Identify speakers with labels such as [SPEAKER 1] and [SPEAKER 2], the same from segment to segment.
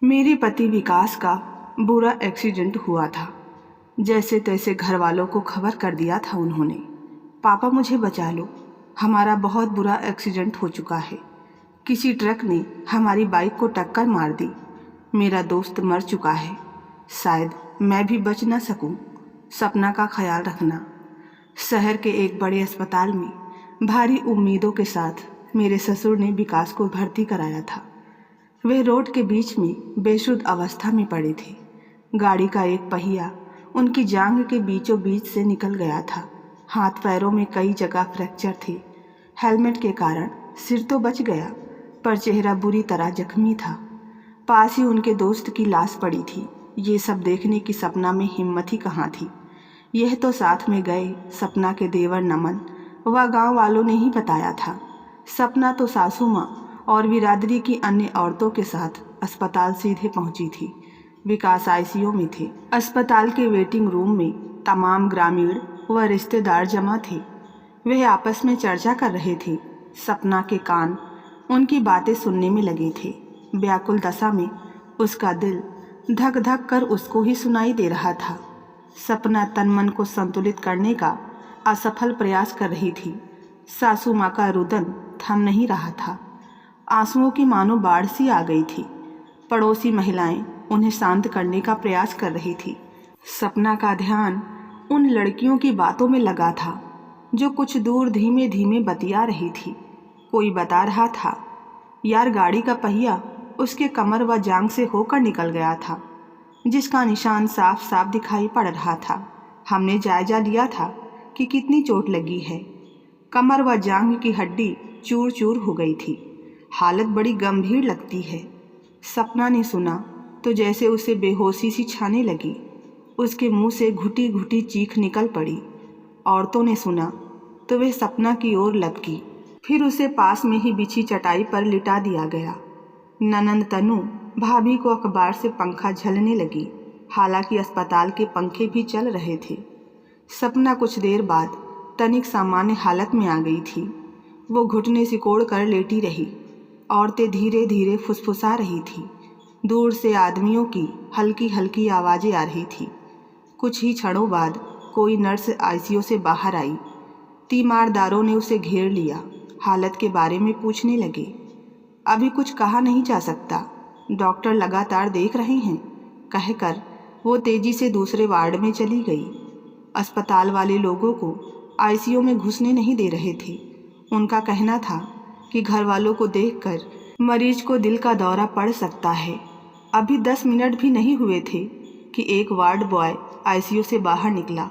[SPEAKER 1] मेरे पति विकास का बुरा एक्सीडेंट हुआ था। जैसे तैसे घर वालों को खबर कर दिया था उन्होंने। पापा मुझे बचा लो, हमारा बहुत बुरा एक्सीडेंट हो चुका है। किसी ट्रक ने हमारी बाइक को टक्कर मार दी। मेरा दोस्त मर चुका है, शायद मैं भी बच न सकूं। सपना का ख्याल रखना। शहर के एक बड़े अस्पताल में भारी उम्मीदों के साथ मेरे ससुर ने विकास को भर्ती कराया था। वे रोड के बीच में बेसुध अवस्था में पड़े थे। गाड़ी का एक पहिया उनकी जांघ के बीचों बीच से निकल गया था। हाथ पैरों में कई जगह फ्रैक्चर थे। हेलमेट के कारण सिर तो बच गया, पर चेहरा बुरी तरह जख्मी था। पास ही उनके दोस्त की लाश पड़ी थी। ये सब देखने की सपना में हिम्मत ही कहाँ थी। यह तो साथ में गए सपना के देवर नमन व गांव वालों ने ही बताया था। सपना तो सासू माँ और बिरादरी की अन्य औरतों के साथ अस्पताल सीधे पहुंची थी। विकास आईसीयू में थे। अस्पताल के वेटिंग रूम में तमाम ग्रामीण व रिश्तेदार जमा थे। वे आपस में चर्चा कर रहे थे। सपना के कान उनकी बातें सुनने में लगे थे। व्याकुल दशा में उसका दिल धक धक कर उसको ही सुनाई दे रहा था। सपना तन मन को संतुलित करने का असफल प्रयास कर रही थी। सासू माँ का रुदन थम नहीं रहा था। आंसुओं की मानो बाढ़ सी आ गई थी। पड़ोसी महिलाएं उन्हें शांत करने का प्रयास कर रही थी। सपना का ध्यान उन लड़कियों की बातों में लगा था जो कुछ दूर धीमे धीमे बतिया रही थी। कोई बता रहा था, यार गाड़ी का पहिया उसके कमर व जांघ से होकर निकल गया था, जिसका निशान साफ साफ दिखाई पड़ रहा था। हमने जायजा लिया था कि कितनी चोट लगी है। कमर व जांघ की हड्डी चूर चूर हो गई थी। हालत बड़ी गंभीर लगती है। सपना ने सुना तो जैसे उसे बेहोशी सी छाने लगी। उसके मुंह से घुटी घुटी चीख निकल पड़ी। औरतों ने सुना तो वे सपना की ओर लपकी। फिर उसे पास में ही बिछी चटाई पर लिटा दिया गया। ननंद तनु भाभी को अखबार से पंखा झलने लगी। हालांकि अस्पताल के पंखे भी चल रहे थे। सपना कुछ देर बाद तनिक सामान्य हालत में आ गई थी। वो घुटने सिकोड़ कर लेटी रही। औरतें धीरे धीरे फुसफुसा रही थी। दूर से आदमियों की हल्की हल्की आवाज़ें आ रही थी। कुछ ही क्षणों बाद कोई नर्स आईसीयू से बाहर आई। तीमारदारों ने उसे घेर लिया। हालत के बारे में पूछने लगे। अभी कुछ कहा नहीं जा सकता, डॉक्टर लगातार देख रहे हैं, कहकर वो तेजी से दूसरे वार्ड में चली गई। अस्पताल वाले लोगों को आईसीयू में घुसने नहीं दे रहे थे। उनका कहना था कि घर वालों को देखकर मरीज को दिल का दौरा पड़ सकता है। अभी 10 मिनट भी नहीं हुए थे कि एक वार्ड बॉय आईसीयू से बाहर निकला।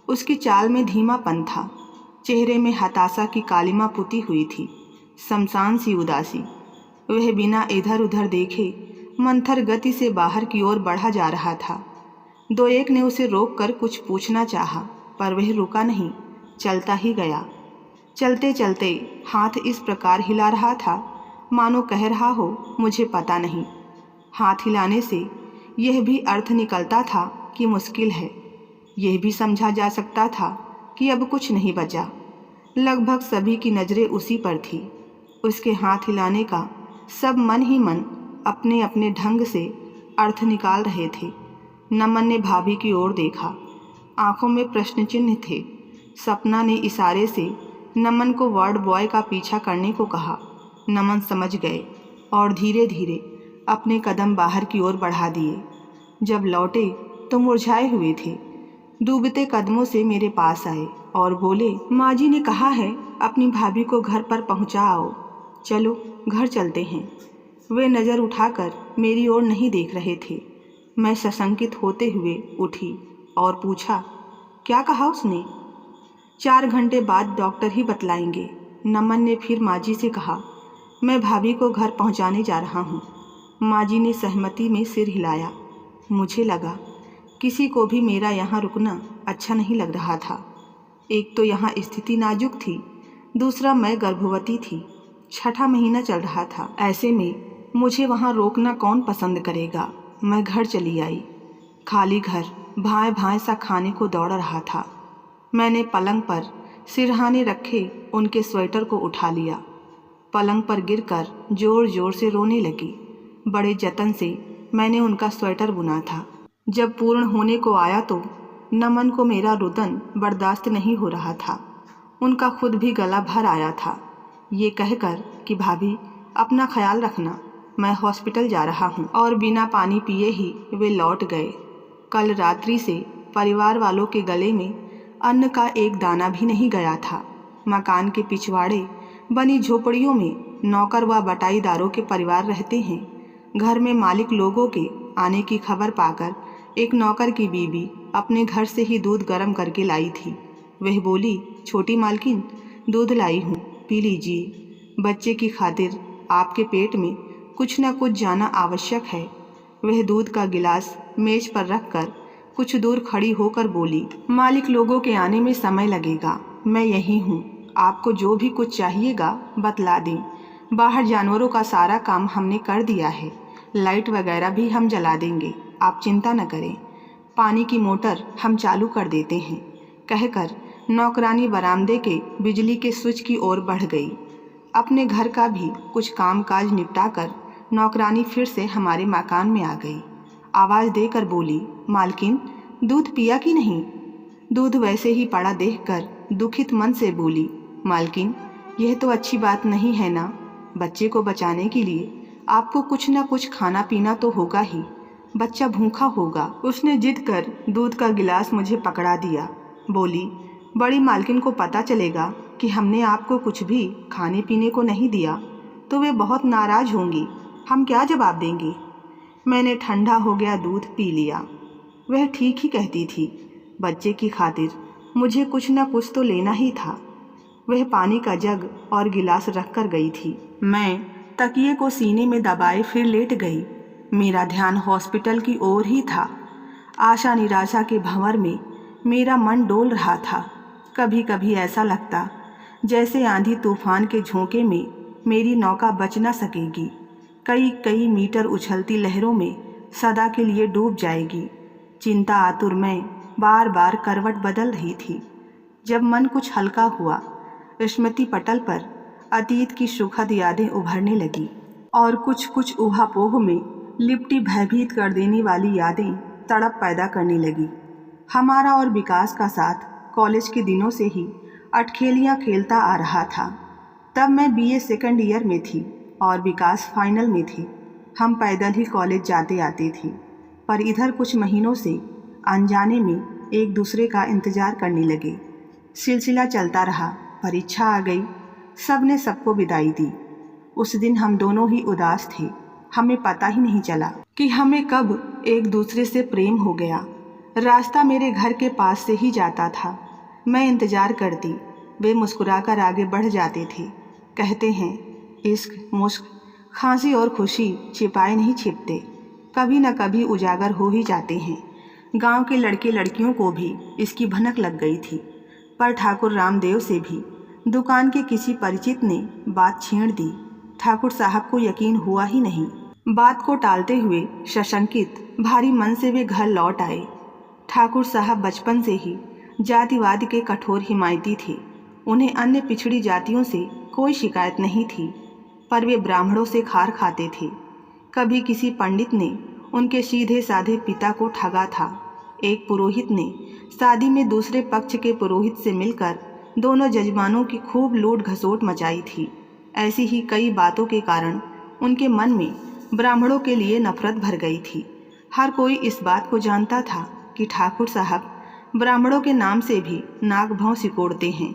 [SPEAKER 1] उसकी चाल में धीमापन था। चेहरे में हताशा की कालिमा पुती हुई थी, शमशान सी उदासी। वह बिना इधर उधर देखे मंथर गति से बाहर की ओर बढ़ा जा रहा था। दो एक ने उसे रोककर कुछ पूछना चाहा, पर वह रुका नहीं, चलता ही गया। चलते चलते हाथ इस प्रकार हिला रहा था मानो कह रहा हो, मुझे पता नहीं। हाथ हिलाने से यह भी अर्थ निकलता था कि मुश्किल है। यह भी समझा जा सकता था कि अब कुछ नहीं बचा। लगभग सभी की नज़रें उसी पर थी। उसके हाथ हिलाने का सब मन ही मन अपने अपने ढंग से अर्थ निकाल रहे थे। नमन ने भाभी की ओर देखा। आंखों में प्रश्न चिन्ह थे। सपना ने इशारे से नमन को वार्ड बॉय का पीछा करने को कहा। नमन समझ गए और धीरे धीरे अपने कदम बाहर की ओर बढ़ा दिए। जब लौटे तो मुरझाए हुए थे। डूबते कदमों से मेरे पास आए और बोले, माँ जी ने कहा है अपनी भाभी को घर पर पहुँचा आओ, चलो घर चलते हैं। वे नज़र उठाकर मेरी ओर नहीं देख रहे थे। मैं सशंकित होते हुए उठी और पूछा, क्या कहा उसने? 4 घंटे बाद डॉक्टर ही बतलाएंगे। नमन ने फिर माँ जी से कहा, मैं भाभी को घर पहुँचाने जा रहा हूँ। माँ जी ने सहमति में सिर हिलाया। मुझे लगा किसी को भी मेरा यहाँ रुकना अच्छा नहीं लग रहा था। एक तो यहाँ स्थिति नाजुक थी, दूसरा मैं गर्भवती थी। 6ठा महीना चल रहा था। ऐसे में मुझे वहाँ रोकना कौन पसंद करेगा। मैं घर चली आई। खाली घर भाए भाए सा खाने को दौड़ रहा था। मैंने पलंग पर सिरहाने रखे उनके स्वेटर को उठा लिया। पलंग पर गिरकर जोर जोर से रोने लगी। बड़े जतन से मैंने उनका स्वेटर बुना था। जब पूर्ण होने को आया तो नमन को मेरा रुदन बर्दाश्त नहीं हो रहा था। उनका खुद भी गला भर आया था, ये कहकर कि भाभी अपना ख्याल रखना, मैं हॉस्पिटल जा रहा हूँ। और बिना पानी पिए ही वे लौट गए। कल रात्रि से परिवार वालों के गले में अन्न का एक दाना भी नहीं गया था। मकान के पिछवाड़े बनी झोपड़ियों में नौकर व बटाईदारों के परिवार रहते हैं। घर में मालिक लोगों के आने की खबर पाकर एक नौकर की बीबी अपने घर से ही दूध गर्म करके लाई थी। वह बोली, छोटी मालकिन, दूध लाई हूँ, पी लीजिए। बच्चे की खातिर आपके पेट में कुछ न कुछ जाना आवश्यक है। वह दूध का गिलास मेज पर रखकर कुछ दूर खड़ी होकर बोली, मालिक लोगों के आने में समय लगेगा, मैं यहीं हूँ, आपको जो भी कुछ चाहिएगा बतला दें। बाहर जानवरों का सारा काम हमने कर दिया है, लाइट वगैरह भी हम जला देंगे, आप चिंता न करें। पानी की मोटर हम चालू कर देते हैं, कहकर नौकरानी बरामदे के बिजली के स्विच की ओर बढ़ गई। अपने घर का भी कुछ काम काज निपटाकर नौकरानी फिर से हमारे मकान में आ गई। आवाज़ देकर बोली, मालकिन दूध पिया कि नहीं? दूध वैसे ही पड़ा देखकर दुखित मन से बोली, मालकिन यह तो अच्छी बात नहीं है ना। बच्चे को बचाने के लिए आपको कुछ न कुछ खाना पीना तो होगा ही, बच्चा भूखा होगा। उसने जिद कर दूध का गिलास मुझे पकड़ा दिया। बोली, बड़ी मालकिन को पता चलेगा कि हमने आपको कुछ भी खाने पीने को नहीं दिया तो वे बहुत नाराज़ होंगी, हम क्या जवाब देंगे। मैंने ठंडा हो गया दूध पी लिया। वह ठीक ही कहती थी, बच्चे की खातिर मुझे कुछ न कुछ तो लेना ही था। वह पानी का जग और गिलास रख कर गई थी। मैं तकिए को सीने में दबाए फिर लेट गई। मेरा ध्यान हॉस्पिटल की ओर ही था। आशा निराशा के भंवर में मेरा मन डोल रहा था। कभी कभी ऐसा लगता जैसे आंधी तूफान के झोंके में मेरी नौका बच न सकेगी, कई कई मीटर उछलती लहरों में सदा के लिए डूब जाएगी। चिंता आतुर मैं बार बार करवट बदल रही थी। जब मन कुछ हल्का हुआ, स्मृति पटल पर अतीत की सुखद यादें उभरने लगी और कुछ कुछ ऊहापोह में लिपटी भयभीत कर देने वाली यादें तड़प पैदा करने लगी। हमारा और विकास का साथ कॉलेज के दिनों से ही अटखेलियाँ खेलता आ रहा था। तब मैं बीए सेकंड ईयर में थी और विकास फाइनल में थी। हम पैदल ही कॉलेज जाते आते थे, पर इधर कुछ महीनों से अनजाने में एक दूसरे का इंतज़ार करने लगे। सिलसिला चलता रहा, परीक्षा आ गई, सब ने सबको विदाई दी। उस दिन हम दोनों ही उदास थे। हमें पता ही नहीं चला कि हमें कब एक दूसरे से प्रेम हो गया। रास्ता मेरे घर के पास से ही जाता था। मैं इंतज़ार करती, वे मुस्कुराकर आगे बढ़ जाते थे। कहते हैं, इश्क मुश्क खांसी और खुशी छिपाए नहीं छिपते, कभी न कभी उजागर हो ही जाते हैं। गांव के लड़के लड़कियों को भी इसकी भनक लग गई थी, पर ठाकुर रामदेव से भी दुकान के किसी परिचित ने बात छेड़ दी। ठाकुर साहब को यकीन हुआ ही नहीं। बात को टालते हुए सशंकित भारी मन से वे घर लौट आए। ठाकुर साहब बचपन से ही जातिवाद के कठोर हिमायती थे। उन्हें अन्य पिछड़ी जातियों से कोई शिकायत नहीं थी, पर वे ब्राह्मणों से खार खाते थे। कभी किसी पंडित ने उनके सीधे साधे पिता को ठगा था। एक पुरोहित ने शादी में दूसरे पक्ष के पुरोहित से मिलकर दोनों जजमानों की खूब लूट घसोट मचाई थी। ऐसी ही कई बातों के कारण उनके मन में ब्राह्मणों के लिए नफरत भर गई थी। हर कोई इस बात को जानता था कि ठाकुर साहब ब्राह्मणों के नाम से भी नाक भौं सिकोड़ते हैं,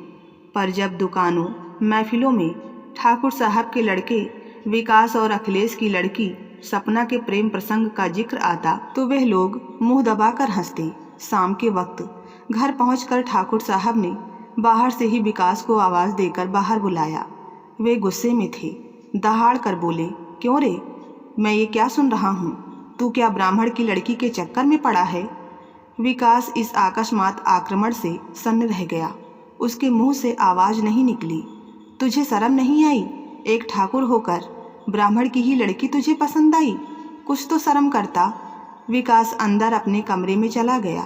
[SPEAKER 1] पर जब दुकानों महफिलों में ठाकुर साहब के लड़के विकास और अखिलेश की लड़की सपना के प्रेम प्रसंग का जिक्र आता तो वह लोग मुंह दबाकर हंसते। शाम के वक्त घर पहुंचकर ठाकुर साहब ने बाहर से ही विकास को आवाज़ देकर बाहर बुलाया। वे गुस्से में थे, दहाड़ कर बोले, क्यों रे, मैं ये क्या सुन रहा हूँ, तू क्या ब्राह्मण की लड़की के चक्कर में पड़ा है। विकास इस अकस्मात आक्रमण से सन्न रह गया। उसके मुंह से आवाज़ नहीं निकली। तुझे शर्म नहीं आई? एक ठाकुर होकर ब्राह्मण की ही लड़की तुझे पसंद आई? कुछ तो शर्म करता। विकास अंदर अपने कमरे में चला गया।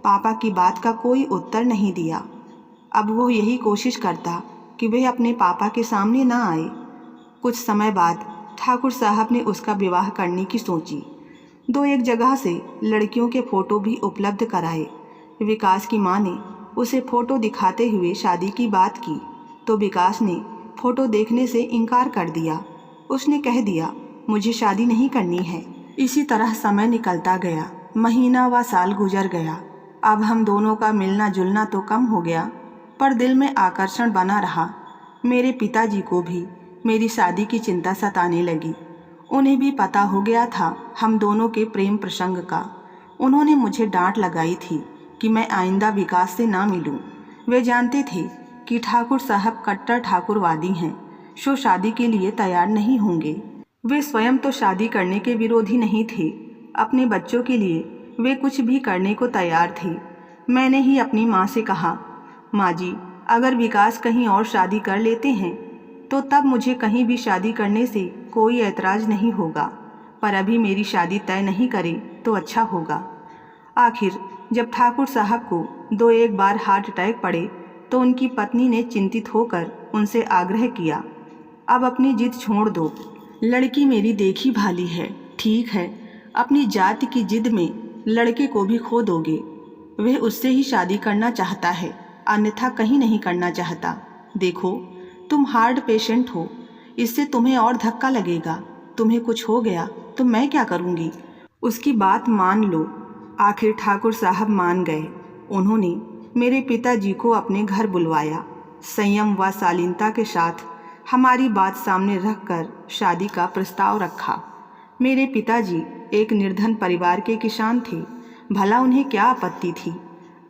[SPEAKER 1] पापा की बात का कोई उत्तर नहीं दिया। अब वो यही कोशिश करता कि वह अपने पापा के सामने ना आए। कुछ समय बाद ठाकुर साहब ने उसका विवाह करने की सोची। 2-1 जगह से लड़कियों के फ़ोटो भी उपलब्ध कराए। विकास की माँ ने उसे फ़ोटो दिखाते हुए शादी की बात की तो विकास ने फ़ोटो देखने से इनकार कर दिया। उसने कह दिया, मुझे शादी नहीं करनी है। इसी तरह समय निकलता गया, महीना व साल गुजर गया। अब हम दोनों का मिलना जुलना तो कम हो गया, पर दिल में आकर्षण बना रहा। मेरे पिताजी को भी मेरी शादी की चिंता सताने लगी। उन्हें भी पता हो गया था हम दोनों के प्रेम प्रसंग का। उन्होंने मुझे डांट लगाई थी कि मैं आइंदा विकास से ना मिलूं। वे जानते थे कि ठाकुर साहब कट्टर ठाकुरवादी हैं, सो शादी के लिए तैयार नहीं होंगे। वे स्वयं तो शादी करने के विरोधी नहीं थे, अपने बच्चों के लिए वे कुछ भी करने को तैयार थे। मैंने ही अपनी माँ से कहा, माँ जी, अगर विकास कहीं और शादी कर लेते हैं तो तब मुझे कहीं भी शादी करने से कोई ऐतराज़ नहीं होगा, पर अभी मेरी शादी तय नहीं करे तो अच्छा होगा। आखिर जब ठाकुर साहब को 2-1 बार हार्ट अटैक पड़े तो उनकी पत्नी ने चिंतित होकर उनसे आग्रह किया, अब अपनी जिद छोड़ दो, लड़की मेरी देखी भाली है। ठीक है, अपनी जाति की जिद में लड़के को भी खो दोगे। वह उससे ही शादी करना चाहता है, अन्यथा कहीं नहीं करना चाहता। देखो, तुम हार्ट पेशेंट हो, इससे तुम्हें और धक्का लगेगा। तुम्हें कुछ हो गया तो मैं क्या करूँगी। उसकी बात मान लो। आखिर ठाकुर साहब मान गए। उन्होंने मेरे पिताजी को अपने घर बुलवाया। संयम व शालीनता के साथ हमारी बात सामने रखकर शादी का प्रस्ताव रखा। मेरे पिताजी एक निर्धन परिवार के किसान थे। भला उन्हें क्या आपत्ति थी।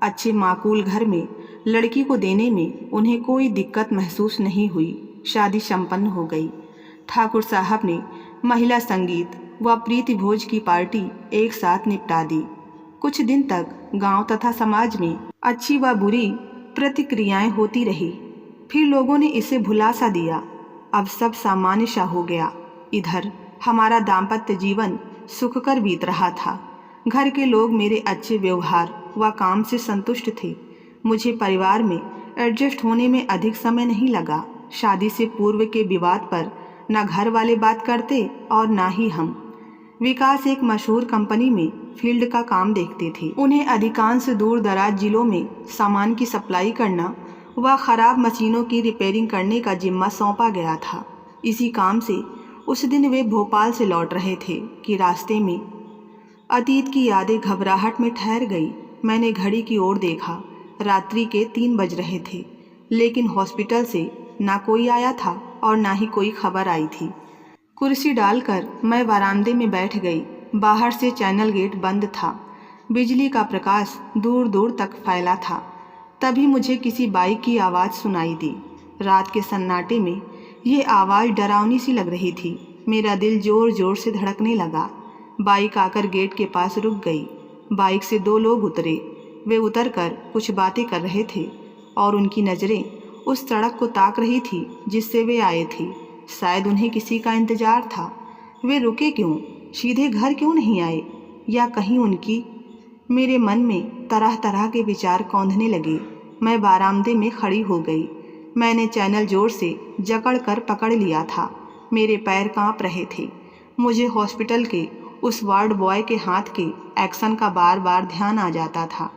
[SPEAKER 1] अच्छे माकूल घर में लड़की को देने में उन्हें कोई दिक्कत महसूस नहीं हुई। शादी संपन्न हो गई। ठाकुर साहब ने महिला संगीत व प्रीति भोज की पार्टी एक साथ निपटा दी। कुछ दिन तक गांव तथा समाज में अच्छी व बुरी प्रतिक्रियाएं होती रही। फिर लोगों ने इसे भुला सा दिया। अब सब सामान्य सा हो गया। इधर हमारा दाम्पत्य जीवन सुखकर बीत रहा था। घर के लोग मेरे अच्छे व्यवहार व काम से संतुष्ट थे। मुझे परिवार में एडजस्ट होने में अधिक समय नहीं लगा। शादी से पूर्व के विवाद पर न घर वाले बात करते और न ही हम। विकास एक मशहूर कंपनी में फील्ड का काम देखते थे। उन्हें अधिकांश दूर दराज जिलों में सामान की सप्लाई करना व खराब मशीनों की रिपेयरिंग करने का जिम्मा सौंपा गया था। इसी काम से उस दिन वे भोपाल से लौट रहे थे कि रास्ते में अतीत की यादें घबराहट में ठहर गई। मैंने घड़ी की ओर देखा। रात्रि के 3 बज रहे थे, लेकिन हॉस्पिटल से ना कोई आया था और ना ही कोई खबर आई थी। कुर्सी डालकर मैं बरामदे में बैठ गई। बाहर से चैनल गेट बंद था। बिजली का प्रकाश दूर दूर तक फैला था। तभी मुझे किसी बाइक की आवाज़ सुनाई दी। रात के सन्नाटे में ये आवाज़ डरावनी सी लग रही थी। मेरा दिल जोर जोर से धड़कने लगा। बाइक आकर गेट के पास रुक गई। बाइक से 2 लोग उतरे। वे उतरकर कुछ बातें कर रहे थे और उनकी नज़रें उस सड़क को ताक रही थी जिससे वे आए थे। शायद उन्हें किसी का इंतज़ार था। वे रुके क्यों? सीधे घर क्यों नहीं आए? या कहीं उनकी? मेरे मन में तरह तरह के विचार कौंधने लगे। मैं बरामदे में खड़ी हो गई। मैंने चैनल जोर से जकड़ कर पकड़ लिया था। मेरे पैर कांप रहे थे। मुझे हॉस्पिटल के उस वार्ड बॉय के हाथ के एक्शन का बार बार ध्यान आ जाता था।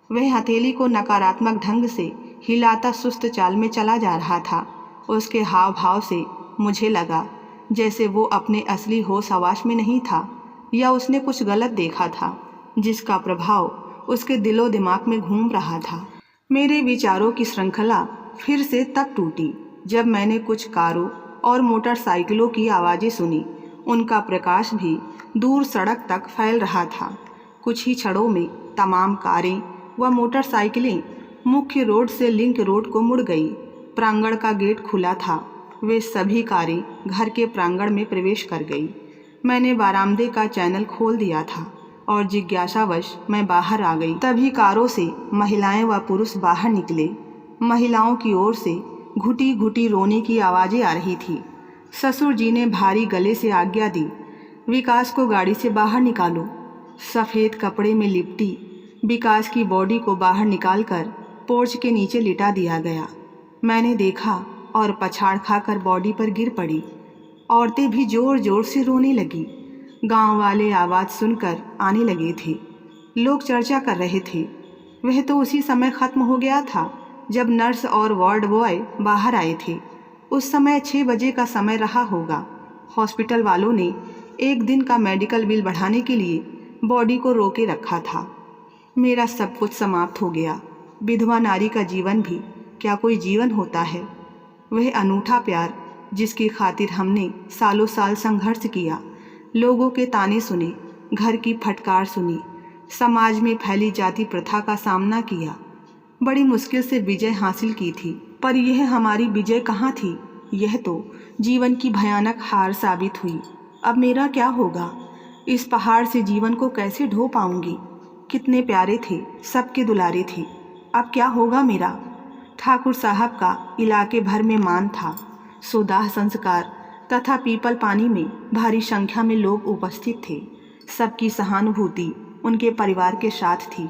[SPEAKER 1] वह हथेली को नकारात्मक ढंग से हिलाता सुस्त चाल में चला जा रहा था। उसके हाव भाव से मुझे लगा जैसे वो अपने असली होश हवास में नहीं था, या उसने कुछ गलत देखा था जिसका प्रभाव उसके दिलो दिमाग में घूम रहा था। मेरे विचारों की श्रृंखला फिर से तब टूटी जब मैंने कुछ कारों और मोटरसाइकिलों की आवाज़ें सुनी। उनका प्रकाश भी दूर सड़क तक फैल रहा था। कुछ ही क्षणों में तमाम कारें व मोटरसाइकिलें मुख्य रोड से लिंक रोड को मुड़ गई। प्रांगण का गेट खुला था। वे सभी कारें घर के प्रांगण में प्रवेश कर गई। मैंने बरामदे का चैनल खोल दिया था और जिज्ञासावश मैं बाहर आ गई। तभी कारों से महिलाएं व पुरुष बाहर निकले। महिलाओं की ओर से घुटी घुटी रोने की आवाज़ें आ रही थी। ससुर जी ने भारी गले से आज्ञा दी, विकास को गाड़ी से बाहर निकालो। सफ़ेद कपड़े में लिपटी विकास की बॉडी को बाहर निकालकर पोर्च के नीचे लिटा दिया गया। मैंने देखा और पछाड़ खाकर बॉडी पर गिर पड़ी। औरतें भी जोर जोर से रोने लगी। गांव वाले आवाज़ सुनकर आने लगे थे। लोग चर्चा कर रहे थे। वह तो उसी समय ख़त्म हो गया था जब नर्स और वार्ड बॉय बाहर आए थे। उस समय 6 बजे का समय रहा होगा। हॉस्पिटल वालों ने एक दिन का मेडिकल बिल बढ़ाने के लिए बॉडी को रोके रखा था। मेरा सब कुछ समाप्त हो गया। विधवा नारी का जीवन भी क्या कोई जीवन होता है? वह अनूठा प्यार जिसकी खातिर हमने सालों साल संघर्ष किया, लोगों के ताने सुने, घर की फटकार सुनी, समाज में फैली जाति प्रथा का सामना किया, बड़ी मुश्किल से विजय हासिल की थी। पर यह हमारी विजय कहाँ थी? यह तो जीवन की भयानक हार साबित हुई। अब मेरा क्या होगा? इस पहाड़ से जीवन को कैसे ढो पाऊंगी? कितने प्यारे थे, सबके दुलारे थे। अब क्या होगा मेरा? ठाकुर साहब का इलाके भर में मान था। सुदाह संस्कार तथा पीपल पानी में भारी संख्या में लोग उपस्थित थे। सबकी सहानुभूति उनके परिवार के साथ थी।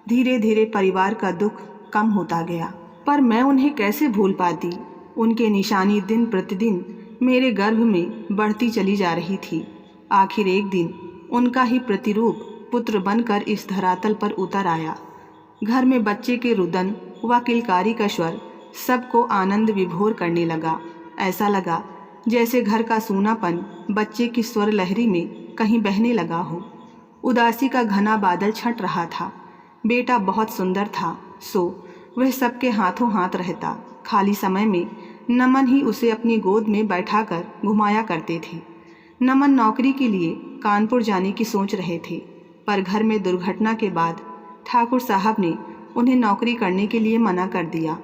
[SPEAKER 1] धीरे धीरे परिवार का दुख कम होता गया, पर मैं उन्हें कैसे भूल पाती? उनके निशानी दिन प्रतिदिन मेरे गर्भ में बढ़ती चली जा रही थी। आखिर एक दिन उनका ही प्रतिरूप पुत्र बनकर इस धरातल पर उतर आया। घर में बच्चे के रुदन व किलकारी का स्वर सबको आनंद विभोर करने लगा। ऐसा लगा जैसे घर का सूनापन बच्चे की स्वर लहरी में कहीं बहने लगा हो। उदासी का घना बादल छट रहा था। बेटा बहुत सुंदर था, सो वह सबके हाथों हाथ रहता। खाली समय में नमन ही उसे अपनी गोद में बैठाकर घुमाया करते थे। नमन नौकरी के लिए कानपुर जाने की सोच रहे थे, पर घर में दुर्घटना के बाद ठाकुर साहब ने उन्हें नौकरी करने के लिए मना कर दिया।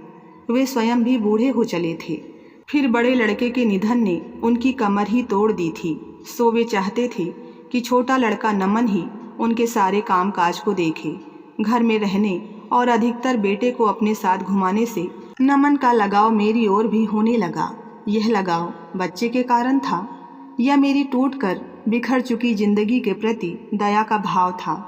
[SPEAKER 1] वे स्वयं भी बूढ़े हो चले थे। फिर बड़े लड़के के निधन ने उनकी कमर ही तोड़ दी थी। सो वे चाहते थे कि छोटा लड़का नमन ही उनके सारे काम काज को देखे। घर में रहने और अधिकतर बेटे को अपने साथ घुमाने से नमन का लगाव मेरी ओर भी होने लगा। यह लगाव बच्चे के कारण था या मेरी टूटकर बिखर चुकी जिंदगी के प्रति दया का भाव था?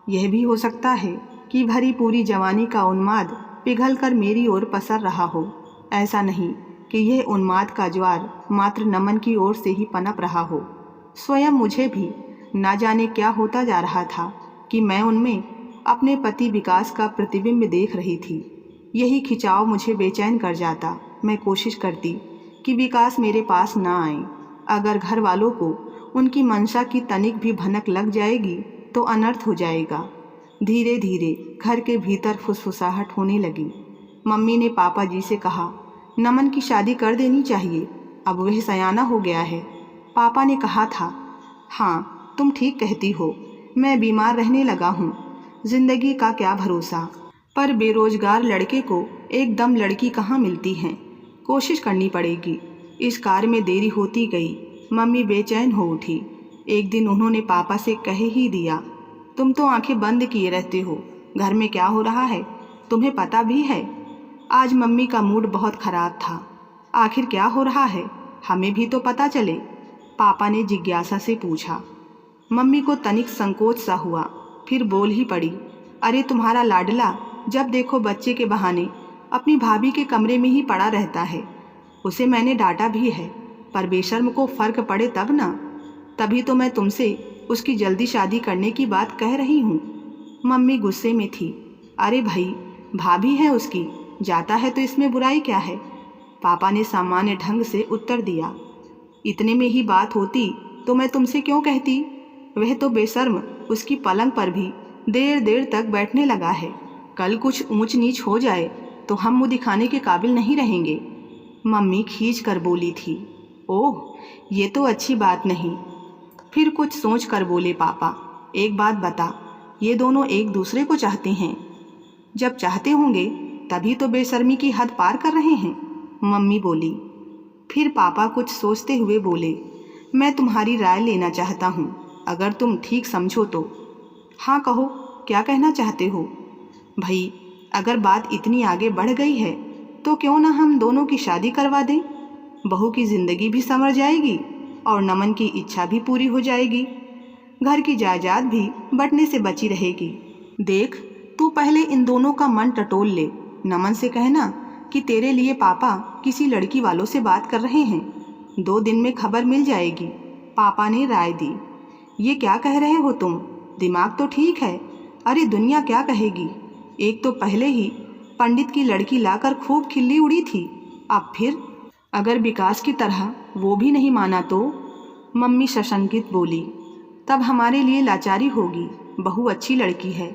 [SPEAKER 1] यह भी हो सकता है कि भरी पूरी जवानी का उन्माद पिघलकर मेरी ओर पसर रहा हो। ऐसा नहीं कि यह उन्माद का ज्वार मात्र नमन की ओर से ही पनप रहा हो। स्वयं मुझे भी ना जाने क्या होता जा रहा था कि मैं उनमें अपने पति विकास का प्रतिबिंब देख रही थी। यही खिंचाव मुझे बेचैन कर जाता। मैं कोशिश करती कि विकास मेरे पास ना आए। अगर घर वालों को उनकी मंशा की तनिक भी भनक लग जाएगी तो अनर्थ हो जाएगा। धीरे धीरे घर के भीतर फुसफुसाहट होने लगी। मम्मी ने पापा जी से कहा, नमन की शादी कर देनी चाहिए, अब वह सयाना हो गया है। पापा ने कहा था, हाँ तुम ठीक कहती हो, मैं बीमार रहने लगा हूँ, जिंदगी का क्या भरोसा। पर बेरोजगार लड़के को एकदम लड़की कहाँ मिलती हैं? कोशिश करनी पड़ेगी। इस कार्य में देरी होती गई। मम्मी बेचैन हो उठी। एक दिन उन्होंने पापा से कह ही दिया, तुम तो आंखें बंद किए रहते हो, घर में क्या हो रहा है तुम्हें पता भी है? आज मम्मी का मूड बहुत खराब था। आखिर क्या हो रहा है, हमें भी तो पता चले, पापा ने जिज्ञासा से पूछा। मम्मी को तनिक संकोच सा हुआ, फिर बोल ही पड़ी, अरे तुम्हारा लाडला जब देखो बच्चे के बहाने अपनी भाभी के कमरे में ही पड़ा रहता है। उसे मैंने डांटा भी है, पर बेशर्म को फर्क पड़े तब ना। तभी तो मैं तुमसे उसकी जल्दी शादी करने की बात कह रही हूँ। मम्मी गुस्से में थी। अरे भाई, भाभी है उसकी, जाता है तो इसमें बुराई क्या है? पापा ने सामान्य ढंग से उत्तर दिया। इतने में ही बात होती तो मैं तुमसे क्यों कहती? वह तो बेशर्म उसकी पलंग पर भी देर देर तक बैठने लगा है। कल कुछ ऊंच नीच हो जाए तो हम मुँह दिखाने के काबिल नहीं रहेंगे। मम्मी खींच कर बोली थी। ओह, ये तो अच्छी बात नहीं। फिर कुछ सोच कर बोले पापा, एक बात बता, ये दोनों एक दूसरे को चाहते हैं? जब चाहते होंगे तभी तो बेशर्मी की हद पार कर रहे हैं, मम्मी बोली। फिर पापा कुछ सोचते हुए बोले, मैं तुम्हारी राय लेना चाहता हूँ, अगर तुम ठीक समझो तो। हाँ कहो, क्या कहना चाहते हो? भाई, अगर बात इतनी आगे बढ़ गई है तो क्यों ना हम दोनों की शादी करवा दें। बहू की ज़िंदगी भी संवर जाएगी और नमन की इच्छा भी पूरी हो जाएगी। घर की जायदाद भी बंटने से बची रहेगी। देख, तू पहले इन दोनों का मन टटोल ले। नमन से कहना कि तेरे लिए पापा किसी लड़की वालों से बात कर रहे हैं। 2 दिन में खबर मिल जाएगी, पापा ने राय दी। ये क्या कह रहे हो तुम? दिमाग तो ठीक है। अरे दुनिया क्या कहेगी? एक तो पहले ही पंडित की लड़की लाकर खूब खिल्ली उड़ी थी, अब फिर अगर विकास की तरह वो भी नहीं माना तो? मम्मी सशंकित बोली। तब हमारे लिए लाचारी होगी। बहू अच्छी लड़की है,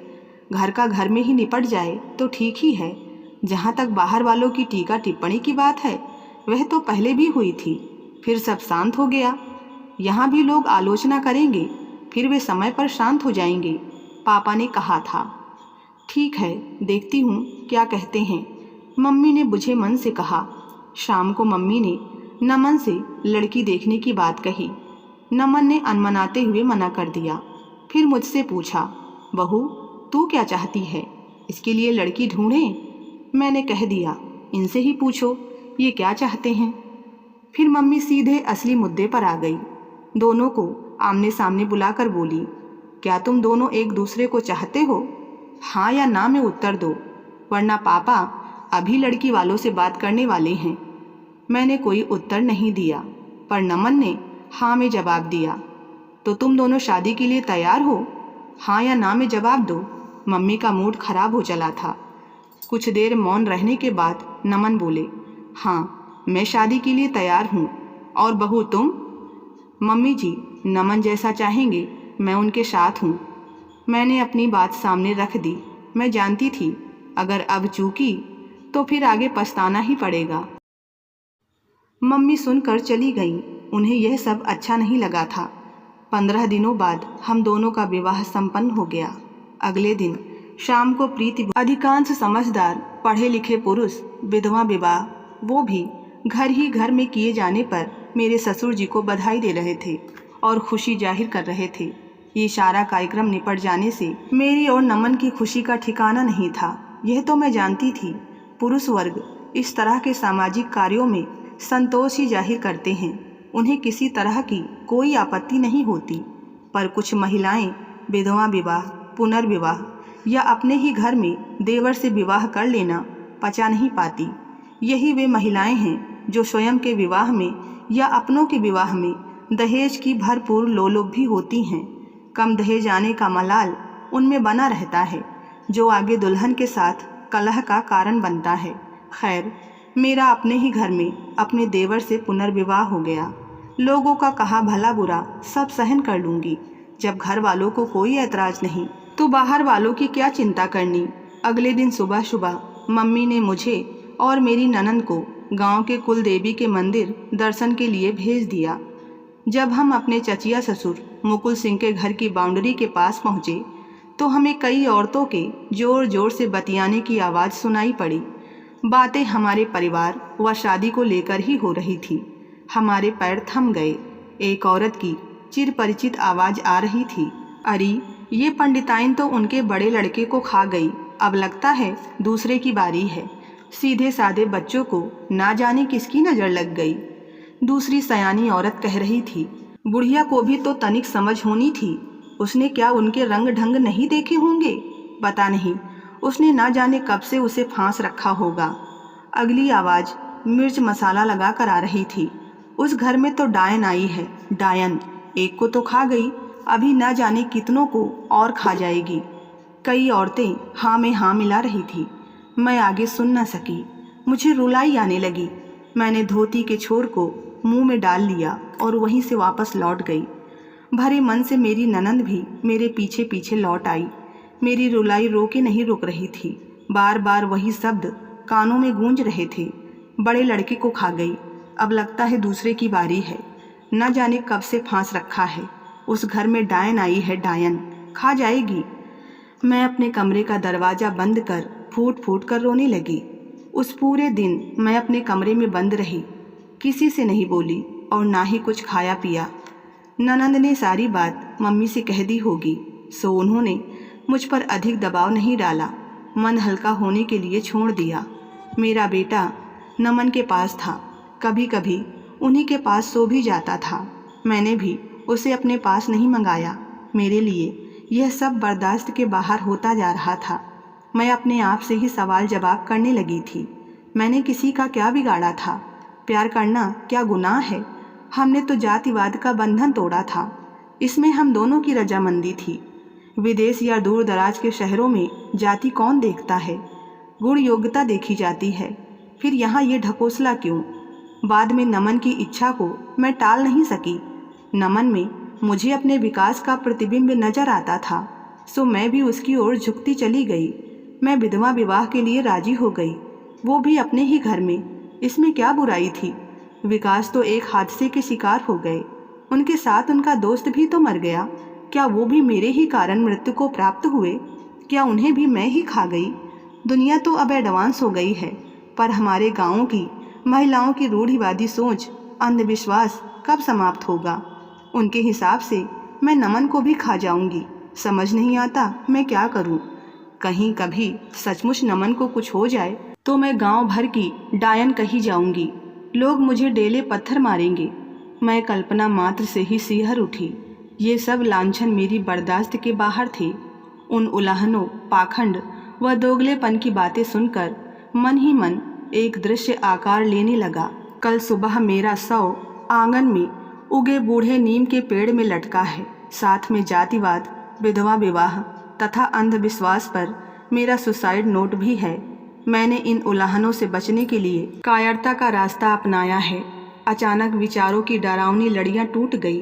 [SPEAKER 1] घर का घर में ही निपट जाए तो ठीक ही है। जहाँ तक बाहर वालों की टीका टिप्पणी की बात है, वह तो पहले भी हुई थी, फिर सब शांत हो गया। यहाँ भी लोग आलोचना करेंगे, फिर वे समय पर शांत हो जाएंगे, पापा ने कहा था। ठीक है, देखती हूँ क्या कहते हैं, मम्मी ने बुझे मन से कहा। शाम को मम्मी ने नमन से लड़की देखने की बात कही। नमन ने अनमनाते हुए मना कर दिया। फिर मुझसे पूछा, बहू तू क्या चाहती है? इसके लिए लड़की ढूंढें? मैंने कह दिया, इनसे ही पूछो ये क्या चाहते हैं। फिर मम्मी सीधे असली मुद्दे पर आ गई। दोनों को आमने सामने बुलाकर बोली, क्या तुम दोनों एक दूसरे को चाहते हो? हाँ या ना में उत्तर दो, वरना पापा अभी लड़की वालों से बात करने वाले हैं। मैंने कोई उत्तर नहीं दिया, पर नमन ने हाँ में जवाब दिया। तो तुम दोनों शादी के लिए तैयार हो? हाँ या ना में जवाब दो। मम्मी का मूड खराब हो चला था। कुछ देर मौन रहने के बाद नमन बोले, हाँ मैं शादी के लिए तैयार हूँ। और बहू तुम? मम्मी जी नमन जैसा चाहेंगे मैं उनके साथ हूँ। मैंने अपनी बात सामने रख दी। मैं जानती थी अगर अब चूकी तो फिर आगे पछताना ही पड़ेगा। मम्मी सुनकर चली गईं। उन्हें यह सब अच्छा नहीं लगा था। 15 दिनों बाद हम दोनों का विवाह संपन्न हो गया। अगले दिन शाम को प्रीति अधिकांश समझदार पढ़े लिखे पुरुष विधवा विवाह, वो भी घर ही घर में किए जाने पर मेरे ससुर जी को बधाई दे रहे थे और खुशी जाहिर कर रहे थे। ये सारा कार्यक्रम निपट जाने से मेरी और नमन की खुशी का ठिकाना नहीं था। यह तो मैं जानती थी, पुरुष वर्ग इस तरह के सामाजिक कार्यों में संतोष ही जाहिर करते हैं, उन्हें किसी तरह की कोई आपत्ति नहीं होती। पर कुछ महिलाएं विधवा विवाह, पुनर्विवाह या अपने ही घर में देवर से विवाह कर लेना पचा नहीं पाती। यही वे महिलाएं हैं जो स्वयं के विवाह में या अपनों के विवाह में दहेज की भरपूर लोलुप भी होती हैं। कम दहेज आने का मलाल उनमें बना रहता है, जो आगे दुल्हन के साथ कलह का कारण बनता है। खैर, मेरा अपने ही घर में अपने देवर से पुनर्विवाह हो गया। लोगों का कहा भला बुरा सब सहन कर लूँगी। जब घर वालों को कोई ऐतराज नहीं तो बाहर वालों की क्या चिंता करनी। अगले दिन सुबह सुबह मम्मी ने मुझे और मेरी ननंद को गांव के कुल देवी के मंदिर दर्शन के लिए भेज दिया। जब हम अपने चचिया ससुर मुकुल सिंह के घर की बाउंड्री के पास पहुँचे तो हमें कई औरतों के जोर जोर से बतियाने की आवाज़ सुनाई पड़ी। बातें हमारे परिवार व शादी को लेकर ही हो रही थी। हमारे पैर थम गए। एक औरत की चिर परिचित आवाज़ आ रही थी, अरे ये पंडिताइन तो उनके बड़े लड़के को खा गई, अब लगता है दूसरे की बारी है। सीधे साधे बच्चों को ना जाने किसकी नज़र लग गई। दूसरी सयानी औरत कह रही थी, बुढ़िया को भी तो तनिक समझ होनी थी, उसने क्या उनके रंग ढंग नहीं देखे होंगे? पता नहीं उसने ना जाने कब से उसे फांस रखा होगा। अगली आवाज़ मिर्च मसाला लगा कर आ रही थी, उस घर में तो डायन आई है। डायन एक को तो खा गई, अभी ना जाने कितनों को और खा जाएगी। कई औरतें हाँ में हाँ मिला रही थी। मैं आगे सुन न सकी, मुझे रुलाई आने लगी। मैंने धोती के छोर को मुंह में डाल लिया और वहीं से वापस लौट गई। भरे मन से मेरी ननंद भी मेरे पीछे पीछे लौट आई। मेरी रुलाई रो के नहीं रुक रही थी, बार बार वही शब्द कानों में गूंज रहे थे, बड़े लड़के को खा गई, अब लगता है दूसरे की बारी है, न जाने कब से फांस रखा है। उस घर में डायन आई है, डायन खा जाएगी। मैं अपने कमरे का दरवाज़ा बंद कर फूट फूट कर रोने लगी। उस पूरे दिन मैं अपने कमरे में बंद रही, किसी से नहीं बोली और ना ही कुछ खाया पिया। ननंद ने सारी बात मम्मी से कह दी होगी, सो उन्होंने मुझ पर अधिक दबाव नहीं डाला, मन हल्का होने के लिए छोड़ दिया। मेरा बेटा नमन के पास था, कभी कभी उन्हीं के पास सो भी जाता था। मैंने भी उसे अपने पास नहीं मंगाया। मेरे लिए यह सब बर्दाश्त के बाहर होता जा रहा था। मैं अपने आप से ही सवाल जवाब करने लगी थी। मैंने किसी का क्या बिगाड़ा था? प्यार करना क्या गुनाह है? हमने तो जातिवाद का बंधन तोड़ा था। इसमें हम दोनों की रजामंदी थी। विदेश या दूर दराज के शहरों में जाति कौन देखता है, गुण योग्यता देखी जाती है। फिर यहाँ ये ढकोसला क्यों? बाद में नमन की इच्छा को मैं टाल नहीं सकी। नमन में मुझे अपने विकास का प्रतिबिंब नजर आता था, सो मैं भी उसकी ओर झुकती चली गई। मैं विधवा विवाह के लिए राजी हो गई, वो भी अपने ही घर में। इसमें क्या बुराई थी? विकास तो एक हादसे के शिकार हो गए, उनके साथ उनका दोस्त भी तो मर गया। क्या वो भी मेरे ही कारण मृत्यु को प्राप्त हुए? क्या उन्हें भी मैं ही खा गई? दुनिया तो अब एडवांस हो गई है, पर हमारे गाँवों की महिलाओं की रूढ़िवादी सोच, अंधविश्वास कब समाप्त होगा? उनके हिसाब से मैं नमन को भी खा जाऊंगी। समझ नहीं आता मैं क्या करूं। कहीं कभी सचमुच नमन को कुछ हो जाए तो मैं गांव भर की डायन कही जाऊंगी। लोग मुझे डेले पत्थर मारेंगे। मैं कल्पना मात्र से ही सिहर उठी। ये सब लांछन मेरी बर्दाश्त के बाहर थे। उन उलाहनों, पाखंड व दोगलेपन की बातें सुनकर मन ही मन एक दृश्य आकार लेने लगा। कल सुबह मेरा शव आंगन में उगे बूढ़े नीम के पेड़ में लटका है। साथ में जातिवाद, विधवा विवाह तथा अंधविश्वास पर मेरा सुसाइड नोट भी है। मैंने इन उलाहनों से बचने के लिए कायरता का रास्ता अपनाया है। अचानक विचारों की डरावनी लड़ियां टूट गई।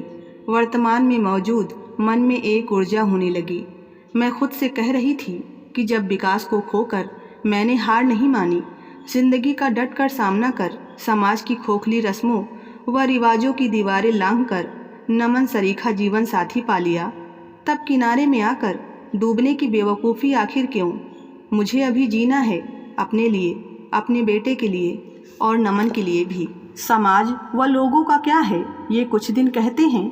[SPEAKER 1] वर्तमान में मौजूद मन में एक ऊर्जा होने लगी। मैं खुद से कह रही थी कि जब विकास को खोकर मैंने हार नहीं मानी, जिंदगी का डट कर सामना कर, समाज की खोखली रस्मों व रिवाजों की दीवारें लांघकर नमन सरीखा जीवन साथी पा लिया, तब किनारे में आकर डूबने की बेवकूफ़ी आखिर क्यों? मुझे अभी जीना है, अपने लिए, अपने बेटे के लिए और नमन के लिए भी। समाज व लोगों का क्या है, ये कुछ दिन कहते हैं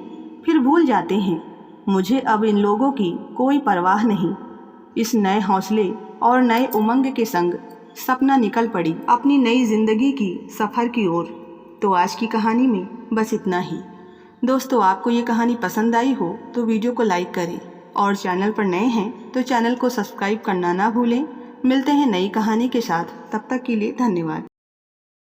[SPEAKER 1] फिर भूल जाते हैं। मुझे अब इन लोगों की कोई परवाह नहीं। इस नए हौसले और नए उमंग के संग सपना निकल पड़ी अपनी नई जिंदगी की सफ़र की ओर। तो आज की कहानी में बस इतना ही। दोस्तों, आपको ये कहानी पसंद आई हो तो वीडियो को लाइक करें और चैनल पर नए हैं तो चैनल को सब्सक्राइब करना ना भूलें। मिलते हैं नई कहानी के साथ, तब तक के लिए धन्यवाद।